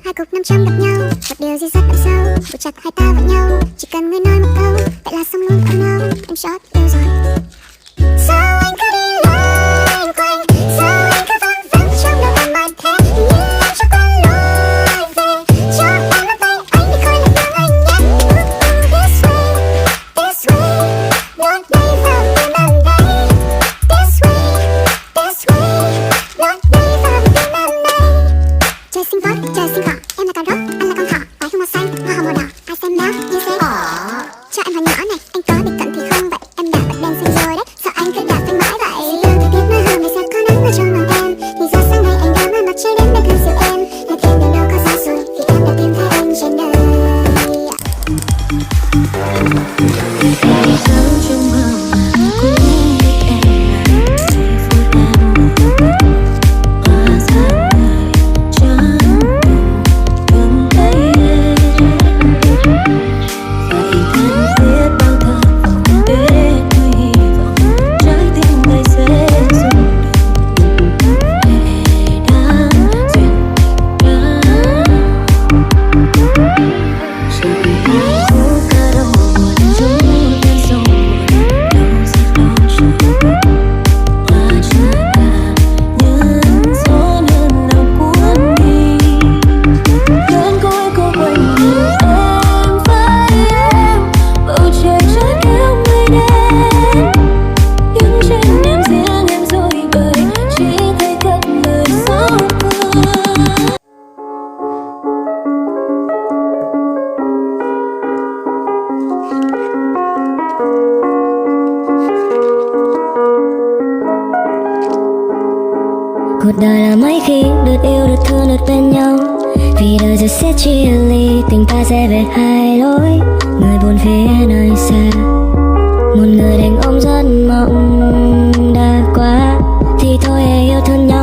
hai cuộc 500 gặp nhau. Một điều gì rất đậm sâu, buộc chặt hai ta vào nhau. Chỉ cần ngươi nói một câu, vậy là xong luôn ôm nhau. Em chót yêu rồi. Sao anh cứ đi loanh quanh, sao anh cứ văng vắng trong đầu em mãi thế. Như em cho qua lối về, cho em nắm tay anh đi coi là thương anh nhé. This way, nói đây vào tim em đây. This way, nói đây vào tim em đây. Trời sinh vót, trời sinh cỏ, em là cà rốt, anh là con thỏ. Oái hương màu xanh, hoa hồng màu đỏ, ai xem nào như xem. Cho em vào nhỏ này, anh có bị cận thì không vậy? Em đã bật đèn xanh rồi đấy, sao anh cứ đạp phanh mãi vậy? Từ thời tiết nói hôm nay sẽ có nắng ở trong lòng em. Nhìn ra sáng nay anh đã mang mặt trời đến để cơn dịu em. Ngày thêm điều đâu có xa xôi, vì em đã tìm thấy anh trên đời. Trong mơ cũng biết em là giây phút em hóa ra người chẳng từng thấy em. Vậy cần biết bao thơ vọng để nuôi hy vọng trái tim này sẽ dùng được để đáng duyên ra. Rồi khúc ca đầu buồn trút lên sông buồn đâu rất lo trời. Hoa chưa tàn những gió lớn lòng cuốn đi. Cơn côi cô quanh nhìn em với em. Bầu trời chợt kéo mây đen. Đứng trên đêm riêng em rồi bời. Chỉ thấy cất lời xót thương. Cuộc đời là mấy khi được yêu, được thương, được bên nhau. Vì đời rồi sẽ chia ly, tình ta sẽ về hai lối. Người buồn phía nơi xa, một người đành ôm giấc mộng đã qua. Thì thôi hãy yêu thương nhau.